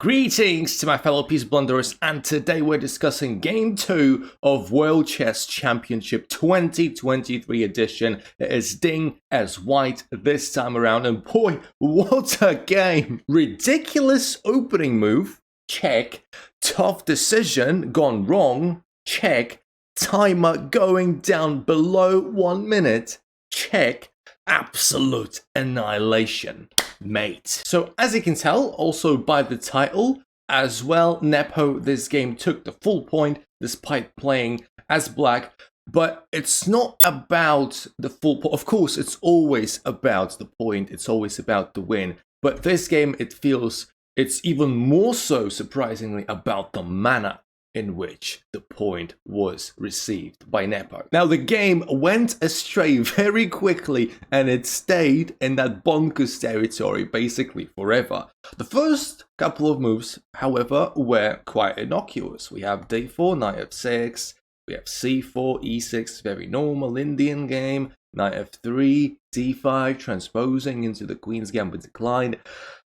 Greetings to my fellow Peace Blunderers, and today we're discussing Game 2 of World Chess Championship 2023 edition. It is Ding as white this time around, and boy, what a game! Ridiculous opening move, check. Tough decision, gone wrong, check. Timer going down below 1 minute, check. Absolute annihilation, mate. So as you can tell, also by the title as well, Nepo this game took the full point despite playing as black. But it's not about the full point. Of course, it's always about the point. It's always about the win. But this game, it feels it's even more so, surprisingly, about the manner in which the point was received by Nepo. Now, the game went astray very quickly, and it stayed in that bonkers territory basically forever. The first couple of moves, however, were quite innocuous. We have d4, knight f6, we have c4, e6, very normal Indian game, knight f3, d5, transposing into the queen's gambit decline.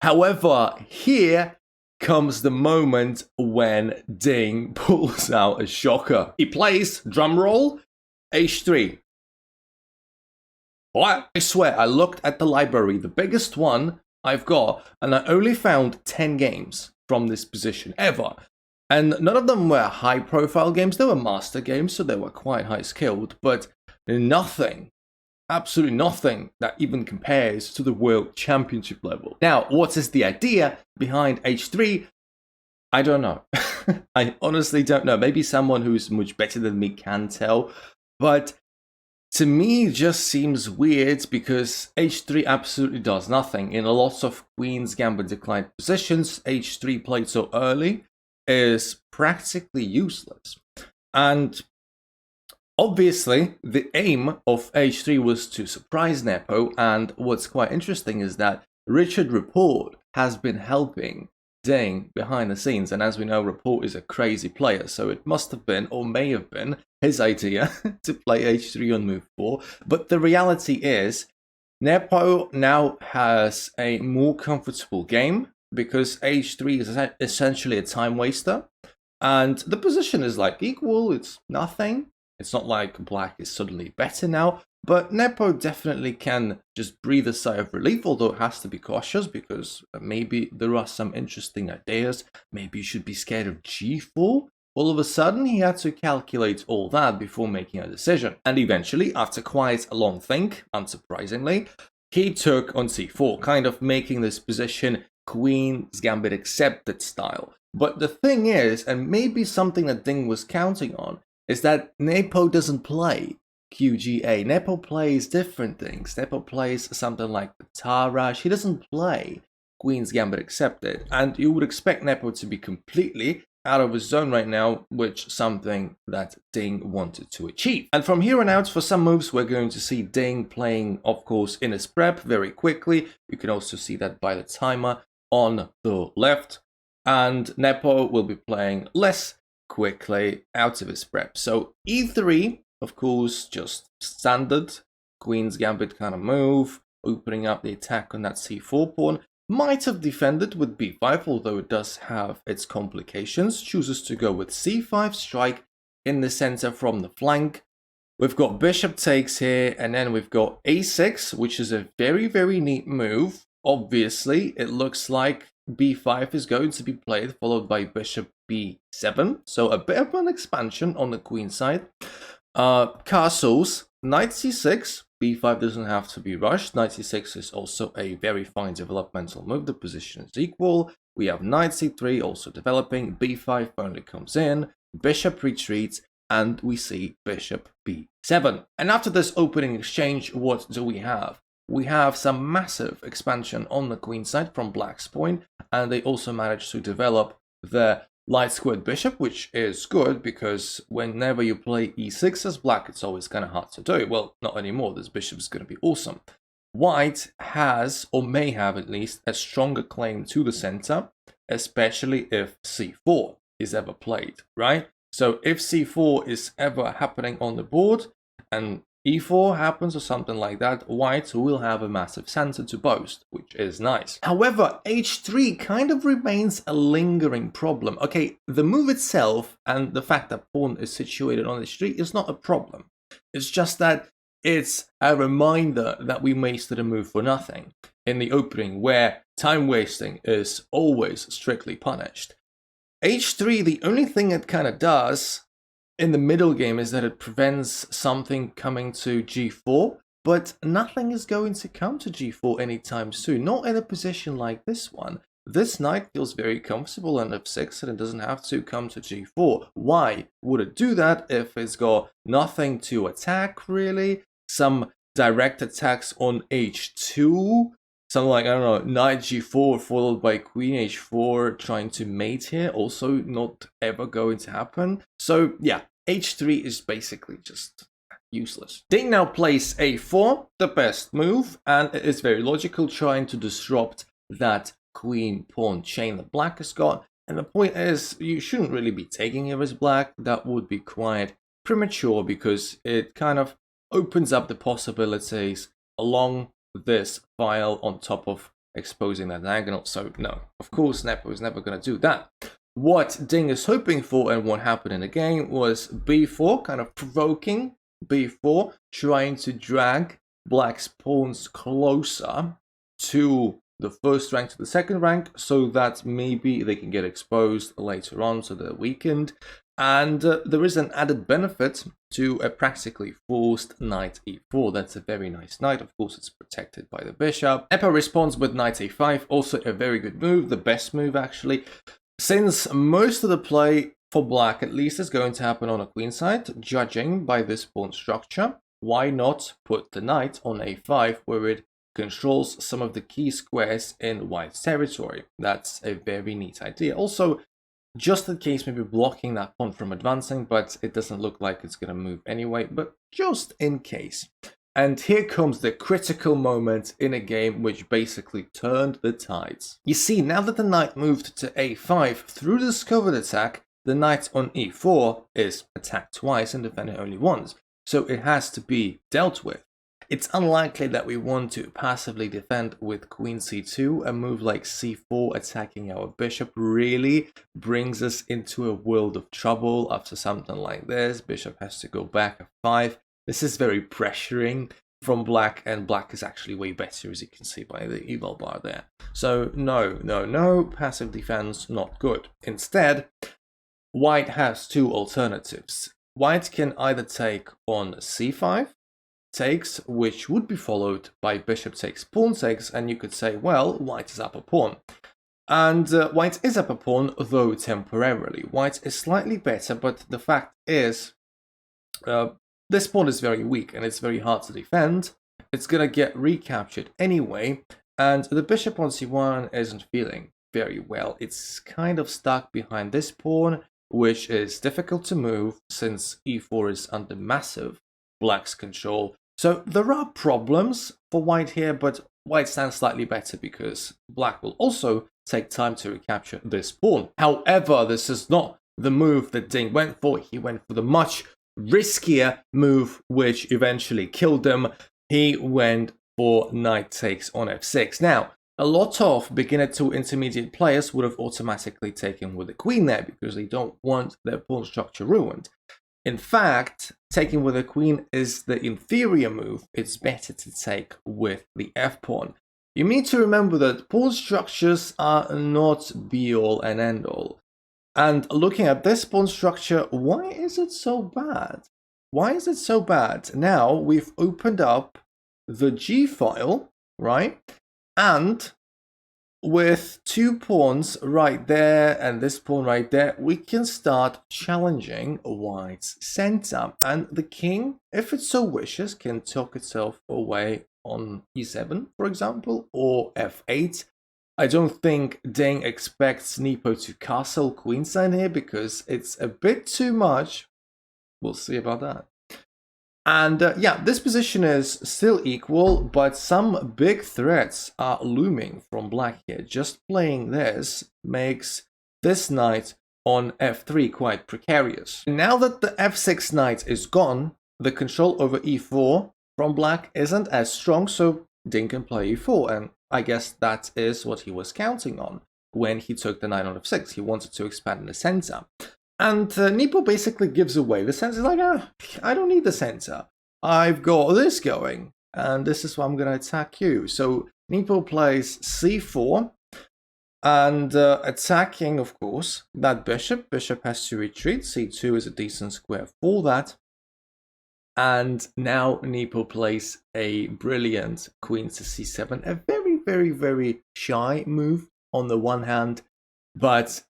However, here comes the moment when Ding pulls out a shocker. He plays, drumroll, h3. What? I swear, I looked at the library, the biggest one I've got, and I only found 10 games from this position, ever. And none of them were high-profile games, they were master games, so they were quite high-skilled, but nothing, absolutely nothing that even compares to the World Championship level. Now, what is the idea behind h3? I don't know. I honestly don't know. Maybe someone who's much better than me can tell. But to me, it just seems weird because h3 absolutely does nothing. In a lot of Queen's Gambit declined positions, h3 played so early is practically useless. And obviously, the aim of h3 was to surprise Nepo, and what's quite interesting is that Richard Report has been helping Ding behind the scenes, and as we know, Report is a crazy player, so it must have been, or may have been, his idea to play h3 on move 4, but the reality is, Nepo now has a more comfortable game, because h3 is essentially a time waster, and the position is like equal, it's nothing. It's not like black is suddenly better now, but Nepo definitely can just breathe a sigh of relief, although it has to be cautious because maybe there are some interesting ideas. Maybe you should be scared of g4. All of a sudden, he had to calculate all that before making a decision. And eventually, after quite a long think, unsurprisingly, he took on c4, kind of making this position Queen's Gambit accepted style. But the thing is, and maybe something that Ding was counting on, is that Nepo doesn't play QGA. Nepo plays different things. Nepo plays something like the Tarrasch. He doesn't play Queen's Gambit accepted. And you would expect Nepo to be completely out of his zone right now, which is something that Ding wanted to achieve. And from here on out, for some moves, we're going to see Ding playing, of course, in his prep very quickly. You can also see that by the timer on the left. And Nepo will be playing less quickly out of his prep. So e3, of course, just standard Queen's Gambit kind of move, opening up the attack on that c4 pawn. Might have defended with b5, although it does have its complications. Chooses to go with c5, strike in the center from the flank. We've got bishop takes here, and then we've got a6, which is a very, very neat move. Obviously, it looks like b5 is going to be played, followed by bishop b7. So a bit of an expansion on the queen side. Castles, knight c6. b5 doesn't have to be rushed. Knight c6 is also a very fine developmental move. The position is equal. We have knight c3 also developing. b5 finally comes in. Bishop retreats. And we see bishop b7. And after this opening exchange, what do we have? We have some massive expansion on the queen side from black's point, and they also managed to develop the light squared bishop, which is good because whenever you play e6 as black, it's always kind of hard to do. Well, not anymore. This bishop is going to be awesome. White has, or may have at least, a stronger claim to the center, especially if c4 is ever played, right? So if c4 is ever happening on the board, and e4 happens or something like that, white will have a massive center to boast, which is nice. However, h3 kind of remains a lingering problem. Okay, the move itself and the fact that pawn is situated on h3 is not a problem. It's just that it's a reminder that we wasted a move for nothing in the opening, where time wasting is always strictly punished. h3, the only thing it kind of does in the middle game is that it prevents something coming to g4, but nothing is going to come to g4 anytime soon, not in a position like this one. This knight feels very comfortable on f6 and it doesn't have to come to g4. Why would it do that if it's got nothing to attack, really? Some direct attacks on h2? Something like, I don't know, knight g4 followed by queen h4 trying to mate here, also not ever going to happen. So yeah, h3 is basically just useless. Ding now plays a4, the best move, and it is very logical, trying to disrupt that queen pawn chain that black has got. And the point is, you shouldn't really be taking it as black. That would be quite premature because it kind of opens up the possibilities along this file on top of exposing that diagonal. So no, of course Nepo is never going to do that. What Ding is hoping for and what happened in the game was b4, kind of provoking b4, trying to drag black's pawns closer to the first rank to the second rank so that maybe they can get exposed later on, so they're weakened. And there is an added benefit to a practically forced knight e4. That's a very nice knight. Of course, it's protected by the bishop. Nepo responds with knight a5, also a very good move, the best move actually. Since most of the play for black at least is going to happen on a queen side, judging by this pawn structure, why not put the knight on a5 where it controls some of the key squares in white's territory? That's a very neat idea. Also, just in case, maybe blocking that pawn from advancing, but it doesn't look like it's going to move anyway, but just in case. And here comes the critical moment in a game which basically turned the tides. You see, now that the knight moved to a5 through the discovered attack, the knight on e4 is attacked twice and defended only once, so it has to be dealt with. It's unlikely that we want to passively defend with queen c2. A move like c4 attacking our bishop really brings us into a world of trouble after something like this. Bishop has to go back f5. This is very pressuring from black, and black is actually way better, as you can see by the eval bar there. So no, passive defense, not good. Instead, white has two alternatives. White can either take on c5, takes, which would be followed by bishop takes, pawn takes, and you could say, well, white is up a pawn. And white is up a pawn, though temporarily. White is slightly better, but the fact is, this pawn is very weak and it's very hard to defend. It's gonna get recaptured anyway, and the bishop on c1 isn't feeling very well. It's kind of stuck behind this pawn, which is difficult to move since e4 is under massive black's control. So there are problems for white here, but white stands slightly better because black will also take time to recapture this pawn. However, this is not the move that Ding went for. He went for the much riskier move, which eventually killed him. He went for knight takes on f6. Now, a lot of beginner to intermediate players would have automatically taken with the queen there because they don't want their pawn structure ruined. In fact, taking with a queen is the inferior move. It's better to take with the f-pawn. You need to remember that pawn structures are not be-all and end-all. And looking at this pawn structure, why is it so bad? Why is it so bad? Now we've opened up the G file, right? And with two pawns right there and this pawn right there, we can start challenging white's center. And the king, if it so wishes, can tuck itself away on e7, for example, or f8. I don't think Ding expects Nepo to castle queenside here because it's a bit too much. We'll see about that. And yeah, this position is still equal, but some big threats are looming from black here. Just playing this makes this knight on f3 quite precarious. Now that the f6 knight is gone, the control over e4 from black isn't as strong, so Ding can play e4, and I guess that is what he was counting on when he took the knight on f6. He wanted to expand in the center. And Nepo basically gives away the center. He's like, I don't need the center. I've got this going, and this is why I'm going to attack you. So Nepo plays c4, and attacking, of course, that bishop. Bishop has to retreat. c2 is a decent square for that. And now Nepo plays a brilliant queen to c7. A very, very, very shy move on the one hand, but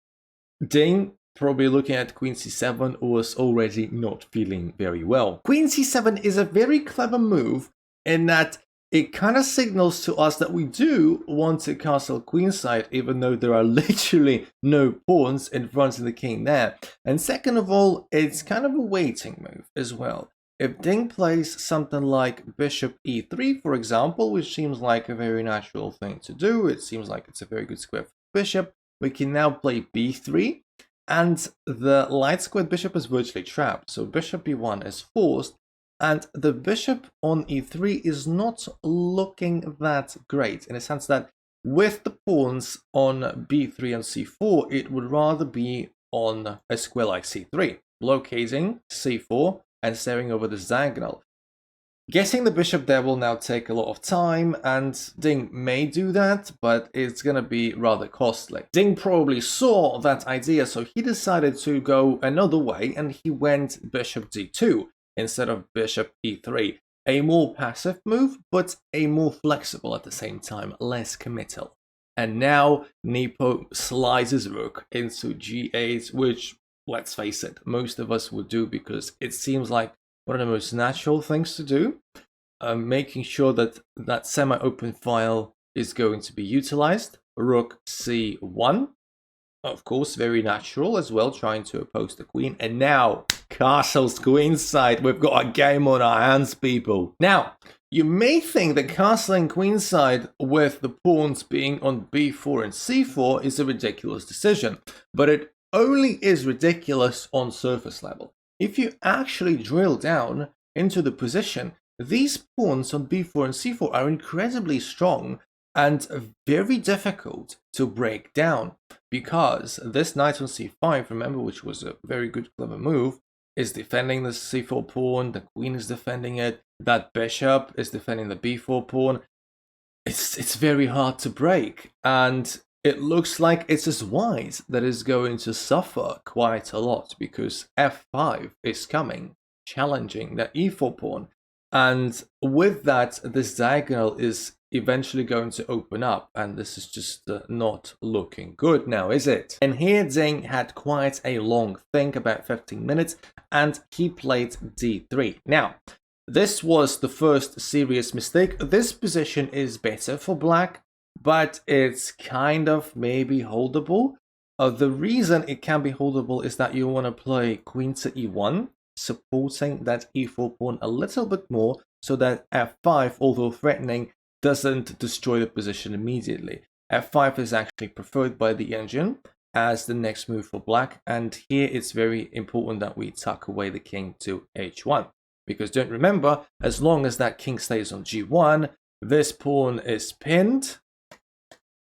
Ding, probably looking at queen c7, was already not feeling very well. Queen c7 is a very clever move in that it kind of signals to us that we do want to castle queenside, even though there are literally no pawns in front of the king there. And second of all, it's kind of a waiting move as well. If Ding plays something like bishop e3, for example, which seems like a very natural thing to do, it seems like it's a very good square for bishop, we can now play b3, and the light squared bishop is virtually trapped. So bishop b1 is forced, and the bishop on e3 is not looking that great, in a sense that with the pawns on b3 and c4, it would rather be on a square like c3, blockading c4, and staring over this diagonal. Guessing the bishop there will now take a lot of time, and Ding may do that, but it's going to be rather costly. Ding probably saw that idea, so he decided to go another way, and he went bishop d2 instead of bishop e3. A more passive move, but a more flexible at the same time, less committal. And now Nepo slides his rook into g8, which, let's face it, most of us would do because it seems like one of the most natural things to do. Making sure that that semi-open file is going to be utilized. Rook c1, of course, very natural as well, trying to oppose the queen. And now, castles queenside. We've got a game on our hands, people. Now, you may think that castling queenside with the pawns being on b4 and c4 is a ridiculous decision, but it only is ridiculous on surface level. If you actually drill down into the position, these pawns on b4 and c4 are incredibly strong and very difficult to break down, because this knight on c5, remember, which was a very good, clever move, is defending the c4 pawn, the queen is defending it, that bishop is defending the b4 pawn. It's very hard to break, and it looks like it's his white that is going to suffer quite a lot, because f5 is coming, challenging that e4 pawn. And with that, this diagonal is eventually going to open up, and this is just not looking good now, is it? And here Ding had quite a long think, about 15 minutes, and he played d3. Now, this was the first serious mistake. This position is better for black, but it's kind of maybe holdable. The reason it can be holdable is that you want to play queen to e1, supporting that e4 pawn a little bit more, so that f5, although threatening, doesn't destroy the position immediately. f5 is actually preferred by the engine as the next move for black, and here it's very important that we tuck away the king to h1. Because don't remember, as long as that king stays on g1, this pawn is pinned,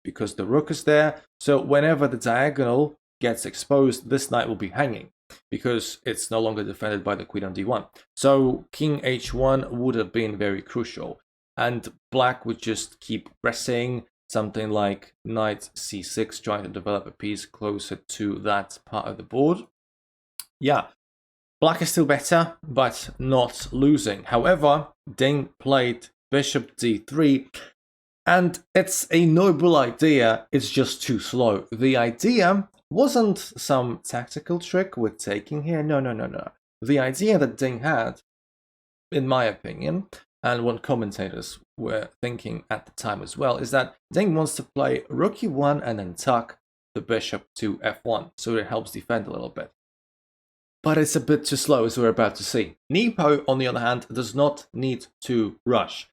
because the rook is there, so whenever the diagonal gets exposed, this knight will be hanging, because it's no longer defended by the queen on d1. So king h1 would have been very crucial, and black would just keep pressing, something like knight c6, trying to develop a piece closer to that part of the board. Yeah, black is still better, but not losing. However, Ding played bishop d3, and it's a noble idea, it's just too slow. The idea wasn't some tactical trick with taking here, no. The idea that Ding had, in my opinion, and what commentators were thinking at the time as well, is that Ding wants to play rook e1 and then tuck the bishop to f1, so it helps defend a little bit. But it's a bit too slow, as we're about to see. Nepo, on the other hand, does not need to rush.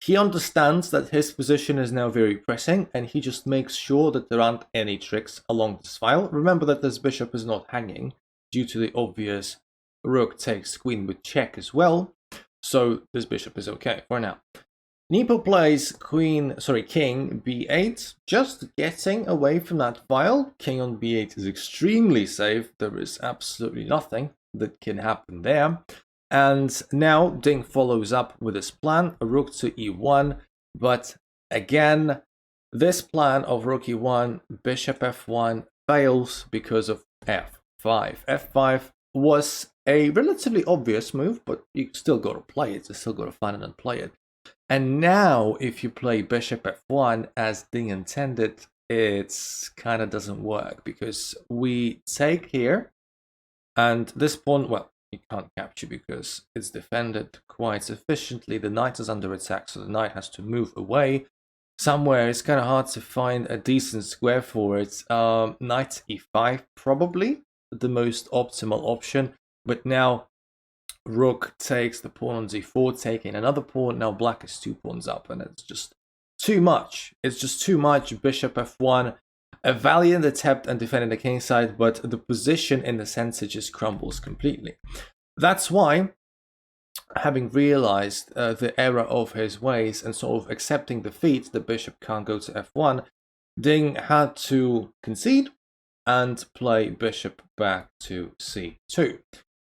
He understands that his position is now very pressing, and he just makes sure that there aren't any tricks along this file. Remember that this bishop is not hanging due to the obvious rook takes queen with check as well, so this bishop is okay for now. Nepo plays king b8, just getting away from that file. King on b8 is extremely safe. There is absolutely nothing that can happen there. And now Ding follows up with his plan, a rook to e1, but again, this plan of rook e1, bishop f1 fails because of f5. f5 was a relatively obvious move, but you still got to play it. You still got to find it and play it. And now, if you play bishop f1 as Ding intended, it kind of doesn't work because we take here, and this pawn, well, you can't capture because it's defended quite sufficiently. The knight is under attack, so the knight has to move away somewhere. It's kind of hard to find a decent square for it. Knight e5 probably the most optimal option, but now rook takes the pawn on d4, taking another pawn. Now black is 2 pawns up, and it's just too much. It's just too much. Bishop f1, a valiant attempt and defending the king side, but the position in the center just crumbles completely. That's why, having realized the error of his ways and sort of accepting defeat, the bishop can't go to f1, Ding had to concede and play bishop back to c2.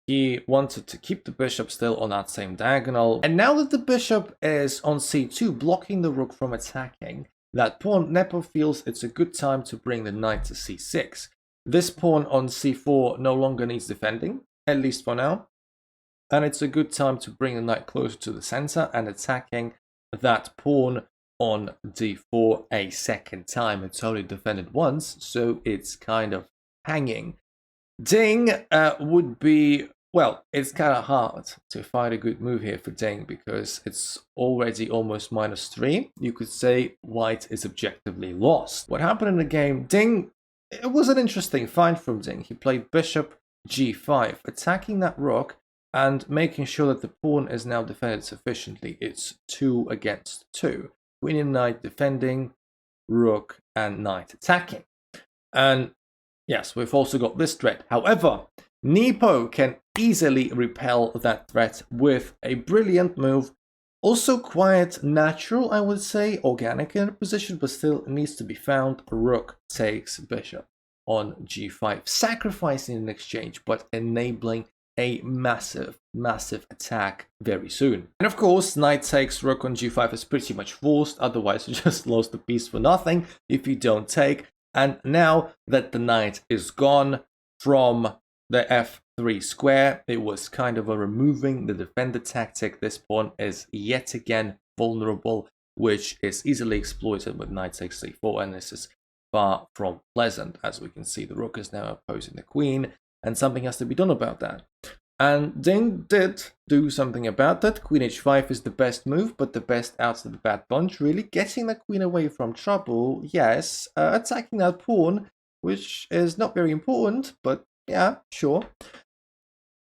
He wanted to keep the bishop still on that same diagonal, and now that the bishop is on c2, blocking the rook from attacking that pawn, Nepo feels it's a good time to bring the knight to c6. This pawn on c4 no longer needs defending, at least for now, and it's a good time to bring the knight closer to the center and attacking that pawn on d4 a second time. It's only defended once, so it's kind of hanging. Ding would be, well, it's kind of hard to find a good move here for Ding because it's already almost -3. You could say white is objectively lost. What happened in the game, Ding, it was an interesting find from Ding. He played bishop g5, attacking that rook and making sure that the pawn is now defended sufficiently. It's 2 against 2. Queen and knight defending, rook and knight attacking. And yes, we've also got this threat. However, Nepo can easily repel that threat with a brilliant move. Also quite natural, I would say, organic in a position, but still needs to be found. Rook takes bishop on g5, sacrificing in exchange, but enabling a massive attack very soon. And of course, knight takes rook on g5 is pretty much forced, otherwise you just lost the piece for nothing if you don't take. And now that the knight is gone from the f3 square, it was kind of a removing the defender tactic. This pawn is yet again vulnerable, which is easily exploited with knight takes c4, and this is far from pleasant. As we can see, the rook is now opposing the queen, and something has to be done about that. And Ding did do something about that. Queen h5 is the best move, but the best out of the bad bunch. Really getting the queen away from trouble, yes. Attacking that pawn, which is not very important, but yeah, sure.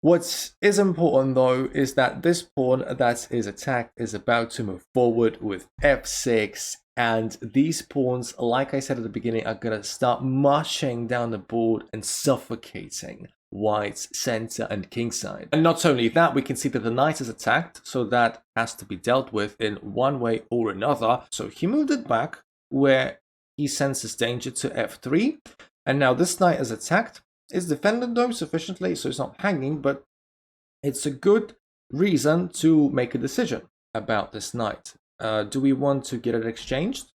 What is important though is that this pawn that is attacked is about to move forward with f6, and these pawns, like I said at the beginning, are going to start marching down the board and suffocating white's center and kingside. And not only that, we can see that the knight is attacked, so that has to be dealt with in one way or another. So he moved it back where he senses danger to f3, and now this knight is attacked. It's defended though sufficiently, so it's not hanging, but it's a good reason to make a decision about this knight. Do we want to get it exchanged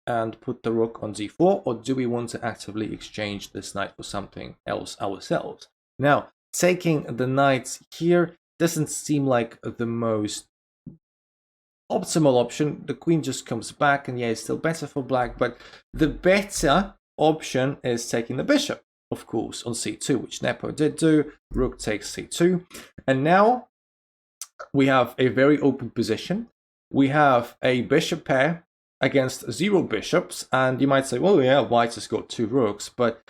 and put the rook on d4, or do we want to actively exchange this knight for something else ourselves? Now, taking the knight here doesn't seem like the most optimal option. The queen just comes back, and yeah, it's still better for black, but the better option is taking the bishop, of course, on c2, which Nepo did do. Rook takes c2, and now we have a very open position. We have a bishop pair against 0 bishops, and you might say, well, yeah, white has got 2 rooks, but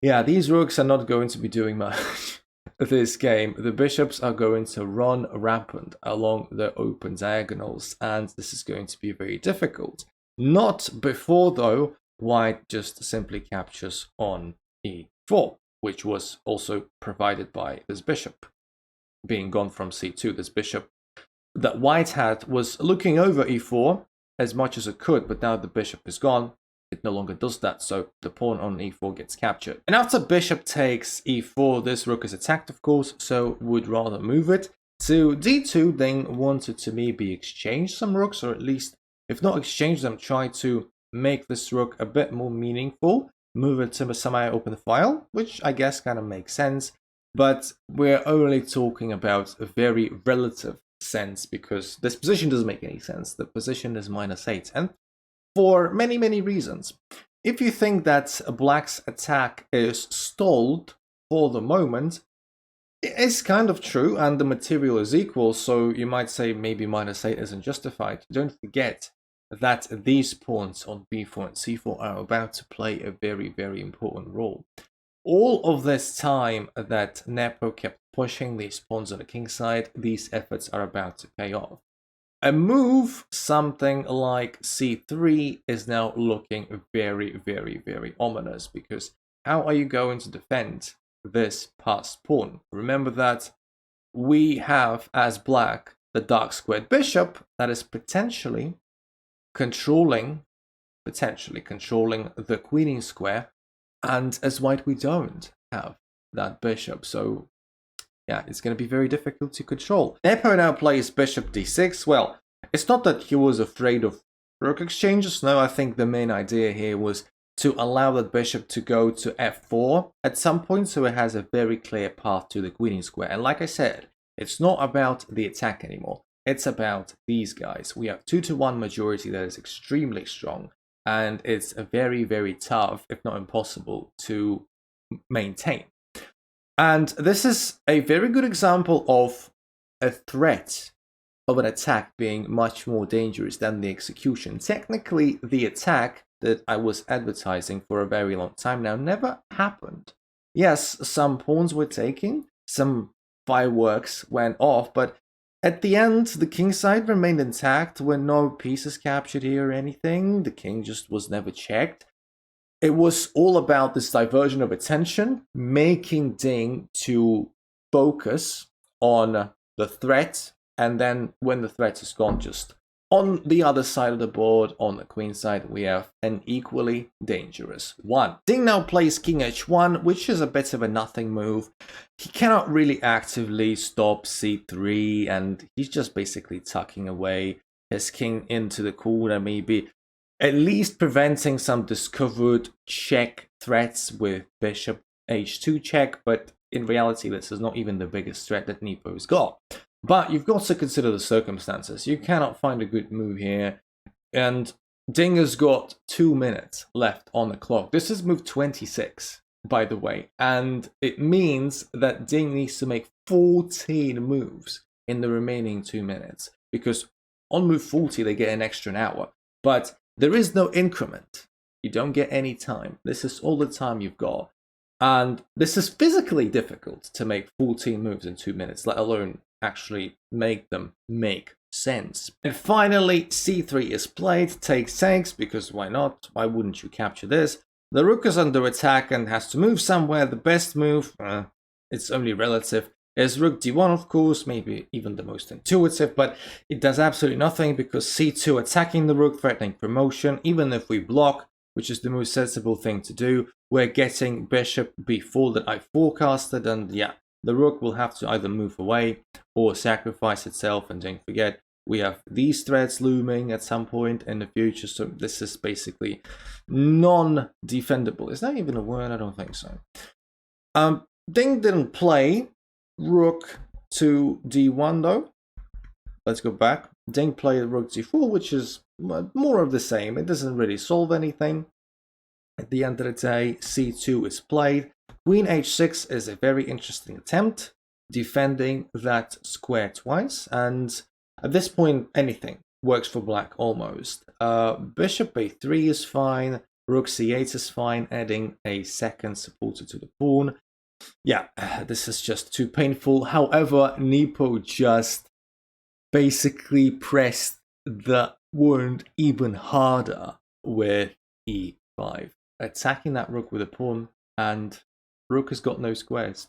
yeah, these rooks are not going to be doing much this game. The bishops are going to run rampant along the open diagonals, and this is going to be very difficult. Not before, though, white just simply captures on e4, which was also provided by this bishop. being gone from c2. This bishop that white had was looking over e4 as much as it could, but now the bishop is gone, it no longer does that, so the pawn on e4 gets captured. And after bishop takes e4, this rook is attacked, of course, so would rather move it to d2. Ding wanted to maybe exchange some rooks, or at least, if not exchange them, try to make this rook a bit more meaningful, move it to a semi-open file, which I guess kind of makes sense, but we're only talking about a very relative sense, because this position doesn't make any sense. The position is -8, and for many, many reasons. If you think that black's attack is stalled for the moment, it's kind of true, and the material is equal, so you might say maybe -8 isn't justified. Don't forget that these pawns on b4 and c4 are about to play a very, very important role. All of this time that Nepo kept pushing these pawns on the king side, these efforts are about to pay off. A move, something like c3, is now looking very, very, very ominous, because how are you going to defend this passed pawn? Remember that we have, as black, the dark squared bishop that is potentially controlling the queening square, and as white we don't have that bishop, so yeah, it's going to be very difficult to control. Nepo now plays bishop d6. Well, it's not that he was afraid of rook exchanges. No, I think the main idea here was to allow that bishop to go to f4 at some point, so it has a very clear path to the queening square. And like I said, it's not about the attack anymore. It's about these guys. We have 2-to-1 majority that is extremely strong, and it's very, very tough, if not impossible, to maintain. And this is a very good example of a threat of an attack being much more dangerous than the execution. Technically, the attack that I was advertising for a very long time now never happened. Yes, some pawns were taken, some fireworks went off, but at the end, the king side remained intact. There were no pieces captured here or anything. The king just was never checked. It was all about this diversion of attention, making Ding to focus on the threat, and then when the threat is gone, just on the other side of the board, on the queen side, we have an equally dangerous one. Ding now plays king h1, which is a bit of a nothing move. He cannot really actively stop c3, and he's just basically tucking away his king into the corner, maybe at least preventing some discovered check threats with bishop h2 check, but in reality this is not even the biggest threat that Nepo's got. But you've got to consider the circumstances. You cannot find a good move here, and Ding has got 2 minutes left on the clock. This is move 26, by the way, and it means that Ding needs to make 14 moves in the remaining 2 minutes, because on move 40 they get an extra hour, but there is no increment. You don't get any time. This is all the time you've got. And this is physically difficult to make 14 moves in 2 minutes, let alone actually make them make sense. And finally, c3 is played, takes, because why not? Why wouldn't you capture this? The rook is under attack and has to move somewhere. The best move, it's only relative, is rook d1, of course, maybe even the most intuitive, but it does absolutely nothing because c2 attacking the rook, threatening promotion. Even if we block, which is the most sensible thing to do, we're getting bishop b4 that I forecasted, and yeah, the rook will have to either move away or sacrifice itself. And don't forget, we have these threats looming at some point in the future, so this is basically non-defendable. Is that even a word? I don't think so. Ding didn't play rook to d1 though. Let's go back. Ding played rook d4, which is more of the same. It doesn't really solve anything. At the end of the day, c2 is played. Queen h6 is a very interesting attempt, defending that square twice, and at this point anything works for black almost. Bishop a3 is fine, rook c8 is fine, adding a second supporter to the pawn. Yeah, this is just too painful. However, Nepo just basically pressed the wound even harder with e5, attacking that rook with a pawn, and rook has got no squares.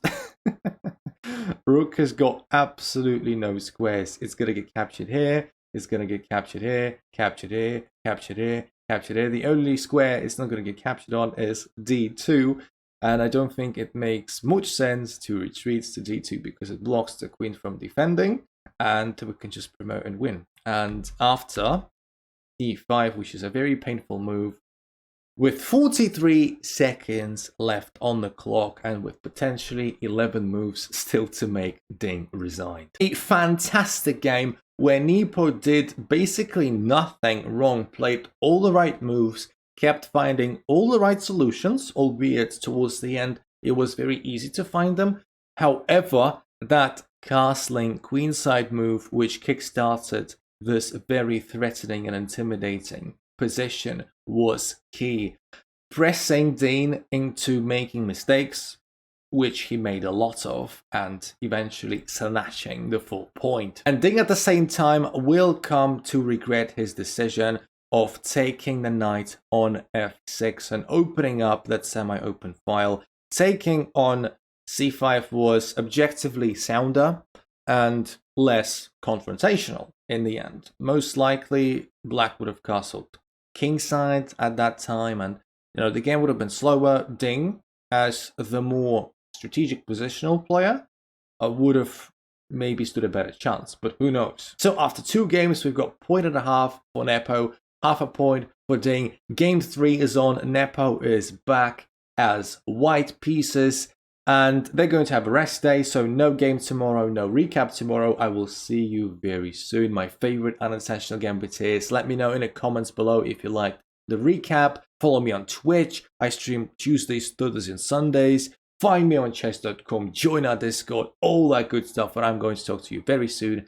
Rook has got absolutely no squares. It's going to get captured here. It's going to get captured here, captured here, captured here, captured here. The only square it's not going to get captured on is d2. And I don't think it makes much sense to retreat to d2 because it blocks the queen from defending. And we can just promote and win. And after e5, which is a very painful move, with 43 seconds left on the clock and with potentially 11 moves still to make, Ding resigned. A fantastic game where Nepo did basically nothing wrong, played all the right moves, kept finding all the right solutions, albeit towards the end it was very easy to find them. However, that castling queenside move, which kickstarted this very threatening and intimidating position, was key. Pressing Dean into making mistakes, which he made a lot of, and eventually snatching the full point. And Ding at the same time will come to regret his decision of taking the knight on f6 and opening up that semi-open file. Taking on c5 was objectively sounder and less confrontational in the end. Most likely, Black would have castled kingside at that time, and the game would have been slower. Ding, as the more strategic positional player, would have maybe stood a better chance, but who knows. So after 2 games, we've got 1.5 for Nepo, half a point for Ding. Game 3 is on. Nepo is back as white pieces, and they're going to have a rest day, so no game tomorrow, no recap tomorrow. I will see you very soon. My favorite unintentional gambit is. Let me know in the comments below if you liked the recap. Follow me on Twitch. I stream Tuesdays, Thursdays, and Sundays. Find me on chess.com. Join our Discord. All that good stuff. And I'm going to talk to you very soon.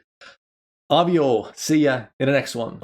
Love you all. See ya in the next one.